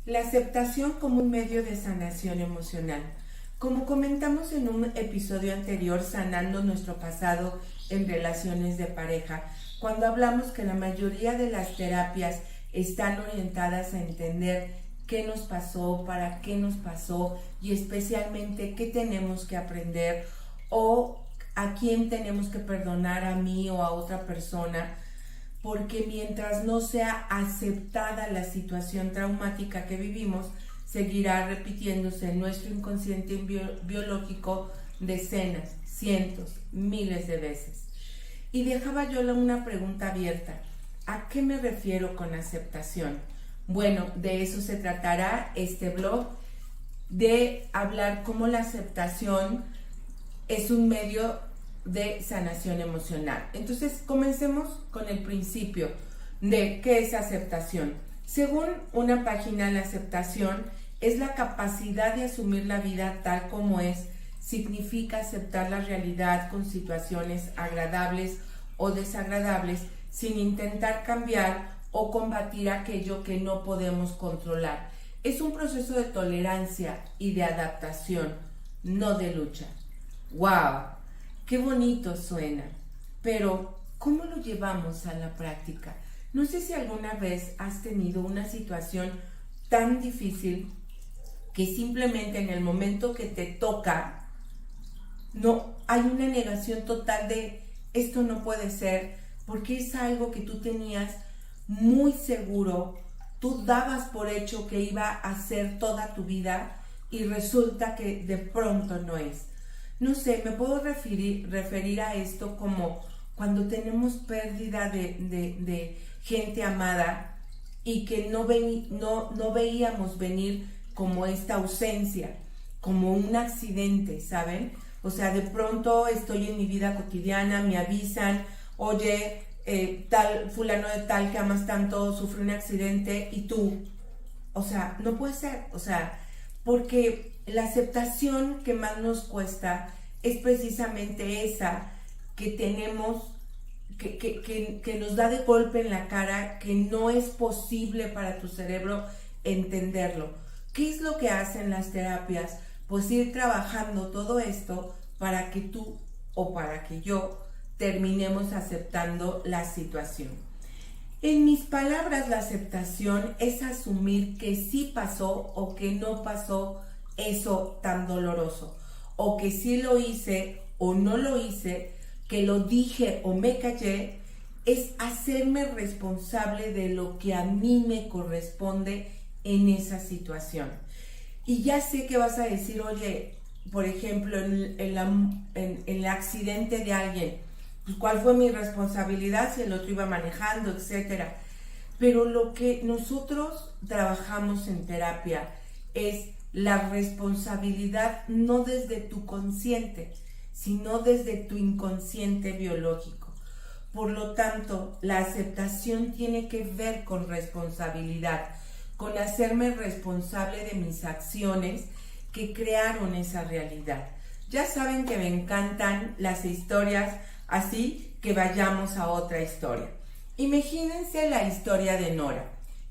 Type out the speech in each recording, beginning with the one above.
La aceptación como un medio de sanación emocional. Como comentamos en un episodio anterior, Sanando nuestro pasado en relaciones de pareja, cuando hablamos que la mayoría de las terapias están orientadas a entender qué nos pasó, para qué nos pasó y especialmente qué tenemos que aprender o a quién tenemos que perdonar, a mí o a otra persona, porque mientras no sea aceptada la situación traumática que vivimos, seguirá repitiéndose en nuestro inconsciente biológico decenas, cientos, miles de veces. Y dejaba yo una pregunta abierta. ¿A qué me refiero con aceptación? Bueno, de eso se tratará este blog, de hablar cómo la aceptación es un medio de sanación emocional. Entonces, comencemos con el principio de qué es aceptación. Según una página, la aceptación es la capacidad de asumir la vida tal como es. Significa aceptar la realidad con situaciones agradables o desagradables sin intentar cambiar o combatir aquello que no podemos controlar. Es un proceso de tolerancia y de adaptación, no de lucha. ¡Wow! ¡Qué bonito suena! Pero, ¿cómo lo llevamos a la práctica? No sé si alguna vez has tenido una situación tan difícil que simplemente en el momento que te toca, no hay una negación total de esto no puede ser, porque es algo que tú tenías muy seguro, tú dabas por hecho que iba a ser toda tu vida y resulta que de pronto no es. No sé, me puedo referir a esto como cuando tenemos pérdida de gente amada y que no veíamos venir como esta ausencia, como un accidente, ¿saben? O sea, de pronto estoy en mi vida cotidiana, me avisan, oye, tal fulano de tal que amas tanto sufre un accidente y tú, o sea, no puede ser, o sea, porque la aceptación que más nos cuesta es precisamente esa que tenemos, que nos da de golpe en la cara, que no es posible para tu cerebro entenderlo. ¿Qué es lo que hacen las terapias? Pues ir trabajando todo esto para que tú o para que yo terminemos aceptando la situación. En mis palabras, la aceptación es asumir que sí pasó o que no pasó eso tan doloroso, o que sí lo hice o no lo hice, que lo dije o me callé. Es hacerme responsable de lo que a mí me corresponde en esa situación. Y ya sé que vas a decir, oye, por ejemplo, en el accidente de alguien, pues, ¿cuál fue mi responsabilidad si el otro iba manejando, etcétera? Pero lo que nosotros trabajamos en terapia es la responsabilidad no desde tu consciente, sino desde tu inconsciente biológico. Por lo tanto, la aceptación tiene que ver con responsabilidad, con hacerme responsable de mis acciones que crearon esa realidad. Ya saben que me encantan las historias, así que vayamos a otra historia. Imagínense la historia de Nora,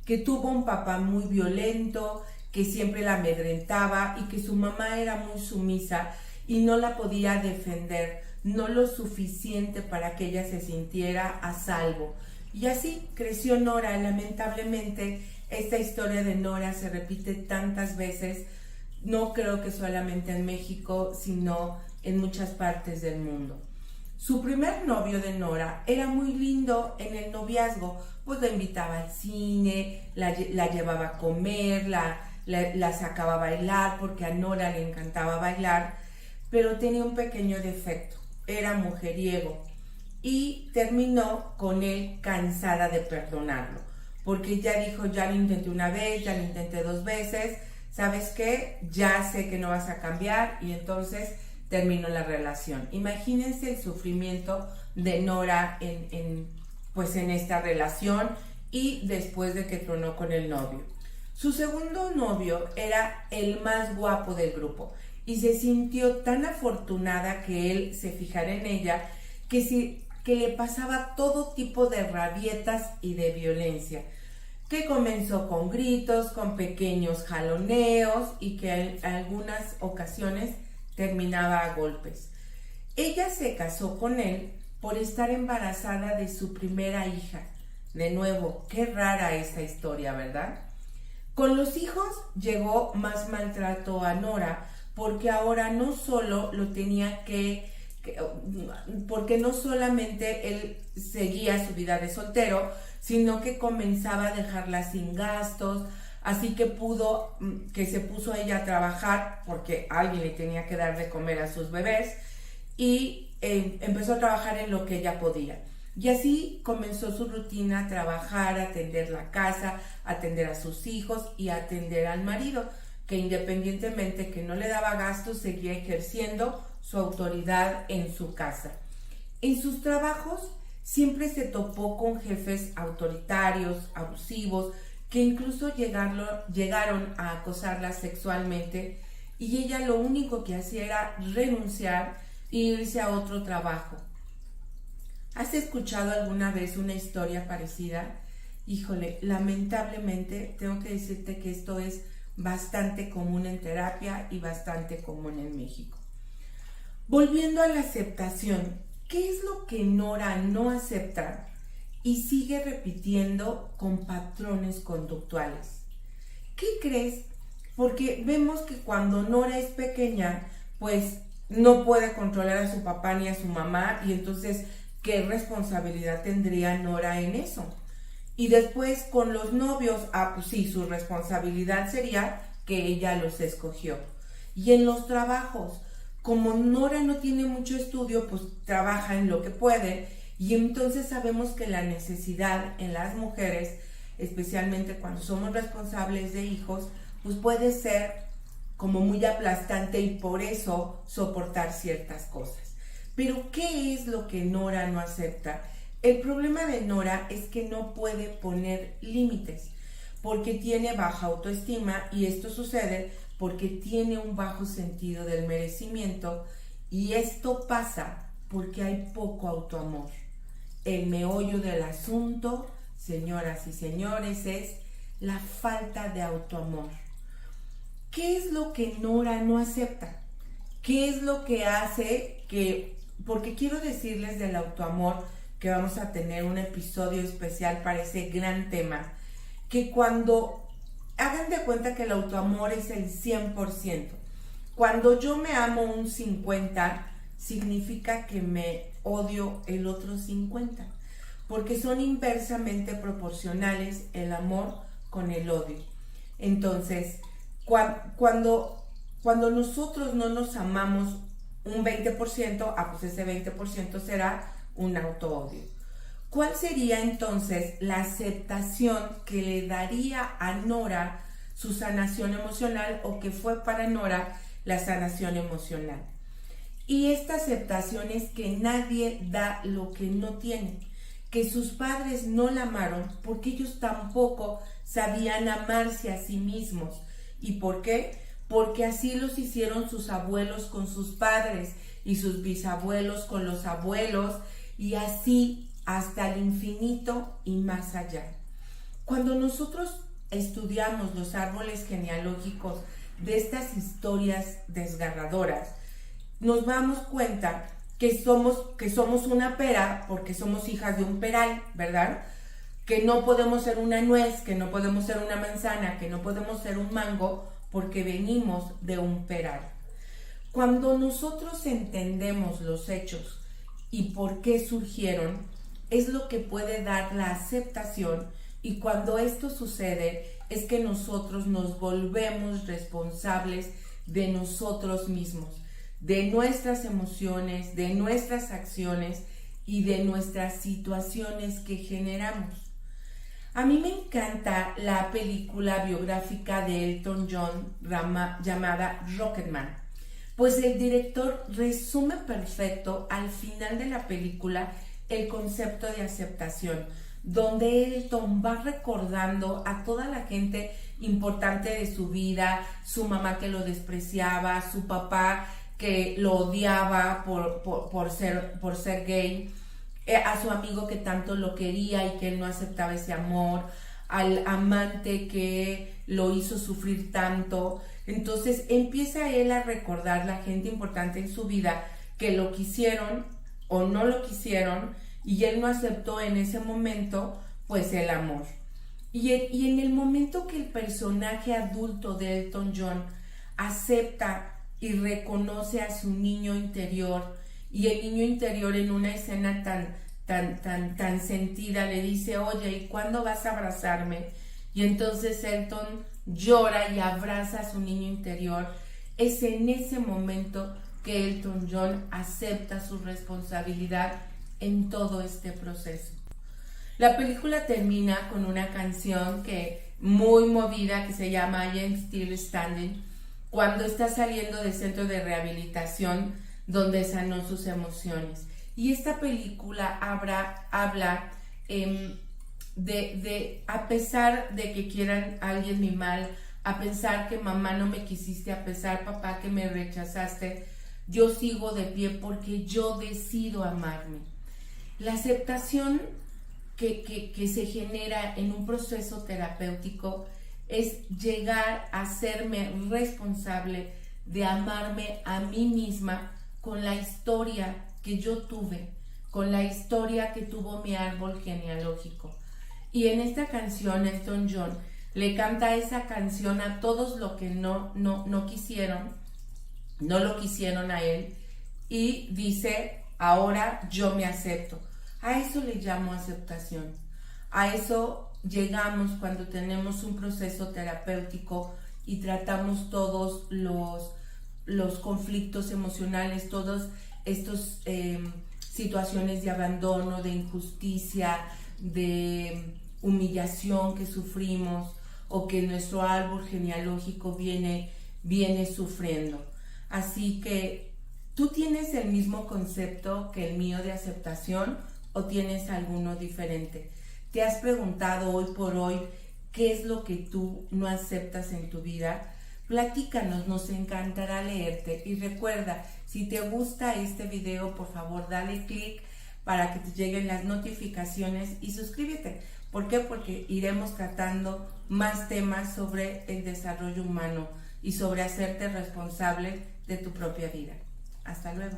que tuvo un papá muy violento, que siempre la amedrentaba y que su mamá era muy sumisa y no la podía defender, no lo suficiente para que ella se sintiera a salvo. Y así creció Nora. Lamentablemente, esta historia de Nora se repite tantas veces, no creo que solamente en México, sino en muchas partes del mundo. Su primer novio de Nora era muy lindo en el noviazgo, pues la invitaba al cine, la llevaba a comer, la sacaba a bailar, porque a Nora le encantaba bailar, pero tenía un pequeño defecto, era mujeriego, y terminó con él cansada de perdonarlo, porque ya dijo, ya lo intenté una vez, ya lo intenté 2 veces, ¿sabes qué? Ya sé que no vas a cambiar, y entonces terminó la relación. Imagínense el sufrimiento de Nora en esta relación y después de que tronó con el novio. Su segundo novio era el más guapo del grupo y se sintió tan afortunada que él se fijara en ella que le pasaba todo tipo de rabietas y de violencia. que comenzó con gritos, con pequeños jaloneos y que en algunas ocasiones terminaba a golpes. Ella se casó con él por estar embarazada de su primera hija. De nuevo, qué rara esta historia, ¿verdad? Con los hijos llegó más maltrato a Nora, porque ahora no solo lo tenía porque no solamente él seguía su vida de soltero, sino que comenzaba a dejarla sin gastos, así que se puso ella a trabajar porque alguien le tenía que dar de comer a sus bebés y empezó a trabajar en lo que ella podía. Y así comenzó su rutina, a trabajar, a atender la casa, a atender a sus hijos y a atender al marido, que independientemente que no le daba gastos, seguía ejerciendo su autoridad en su casa. En sus trabajos siempre se topó con jefes autoritarios, abusivos, que incluso llegaron a acosarla sexualmente, y ella lo único que hacía era renunciar e irse a otro trabajo. ¿Has escuchado alguna vez una historia parecida? Híjole, lamentablemente tengo que decirte que esto es bastante común en terapia y bastante común en México. Volviendo a la aceptación, ¿qué es lo que Nora no acepta y sigue repitiendo con patrones conductuales? ¿Qué crees? Porque vemos que cuando Nora es pequeña, pues no puede controlar a su papá ni a su mamá, y entonces ¿qué responsabilidad tendría Nora en eso? Y después con los novios, pues sí, su responsabilidad sería que ella los escogió. Y en los trabajos, como Nora no tiene mucho estudio, pues trabaja en lo que puede, y entonces sabemos que la necesidad en las mujeres, especialmente cuando somos responsables de hijos, pues puede ser como muy aplastante, y por eso soportar ciertas cosas. Pero ¿qué es lo que Nora no acepta? El problema de Nora es que no puede poner límites porque tiene baja autoestima, y esto sucede porque tiene un bajo sentido del merecimiento, y esto pasa porque hay poco autoamor. El meollo del asunto, señoras y señores, es la falta de autoamor. ¿Qué es lo que Nora no acepta? ¿Qué es lo que hace que... Porque quiero decirles del autoamor, que vamos a tener un episodio especial para ese gran tema, que cuando hagan de cuenta que el autoamor es el 100%, cuando yo me amo un 50%, significa que me odio el otro 50%, porque son inversamente proporcionales el amor con el odio. Entonces, cuando nosotros no nos amamos un 20%, pues ese 20% será un autoodio. ¿Cuál sería entonces la aceptación que le daría a Nora su sanación emocional, o que fue para Nora la sanación emocional? Y esta aceptación es que nadie da lo que no tiene, que sus padres no la amaron porque ellos tampoco sabían amarse a sí mismos. ¿Y por qué? Porque así los hicieron sus abuelos con sus padres, y sus bisabuelos con los abuelos, y así hasta el infinito y más allá. Cuando nosotros estudiamos los árboles genealógicos de estas historias desgarradoras, nos damos cuenta que somos una pera porque somos hijas de un peral, ¿verdad? Que no podemos ser una nuez, que no podemos ser una manzana, que no podemos ser un mango, porque venimos de un peral. Cuando nosotros entendemos los hechos y por qué surgieron, es lo que puede dar la aceptación, y cuando esto sucede es que nosotros nos volvemos responsables de nosotros mismos, de nuestras emociones, de nuestras acciones y de nuestras situaciones que generamos. A mí me encanta la película biográfica de Elton John llamada Rocketman, pues el director resume perfecto al final de la película el concepto de aceptación, donde Elton va recordando a toda la gente importante de su vida, su mamá que lo despreciaba, su papá que lo odiaba por ser gay, a su amigo que tanto lo quería y que él no aceptaba ese amor, al amante que lo hizo sufrir tanto. Entonces empieza él a recordar la gente importante en su vida que lo quisieron o no lo quisieron, y él no aceptó en ese momento pues el amor. Y en el momento que el personaje adulto de Elton John acepta y reconoce a su niño interior, y el niño interior en una escena tan sentida le dice, oye, ¿y cuándo vas a abrazarme? Y entonces Elton llora y abraza a su niño interior. Es en ese momento que Elton John acepta su responsabilidad en todo este proceso. La película termina con una canción muy movida que se llama I Am Still Standing, cuando está saliendo del centro de rehabilitación donde sanó sus emociones. Y esta película habla de a pesar de que quieran a alguien mi mal, a pesar que mamá no me quisiste, a pesar papá que me rechazaste, yo sigo de pie porque yo decido amarme. La aceptación que se genera en un proceso terapéutico es llegar a hacerme responsable de amarme a mí misma con la historia que yo tuve, con la historia que tuvo mi árbol genealógico. Y en esta canción Elton John le canta esa canción a todos los que no lo quisieron a él, y dice, ahora yo me acepto. A eso le llamo aceptación. A eso llegamos cuando tenemos un proceso terapéutico y tratamos todos los conflictos emocionales, todas estas situaciones de abandono, de injusticia, de humillación que sufrimos o que nuestro árbol genealógico viene sufriendo. Así que, ¿tú tienes el mismo concepto que el mío de aceptación o tienes alguno diferente? ¿Te has preguntado hoy por hoy qué es lo que tú no aceptas en tu vida? Platícanos, nos encantará leerte. Y recuerda, si te gusta este video, por favor dale click para que te lleguen las notificaciones y suscríbete. ¿Por qué? Porque iremos tratando más temas sobre el desarrollo humano y sobre hacerte responsable de tu propia vida. Hasta luego.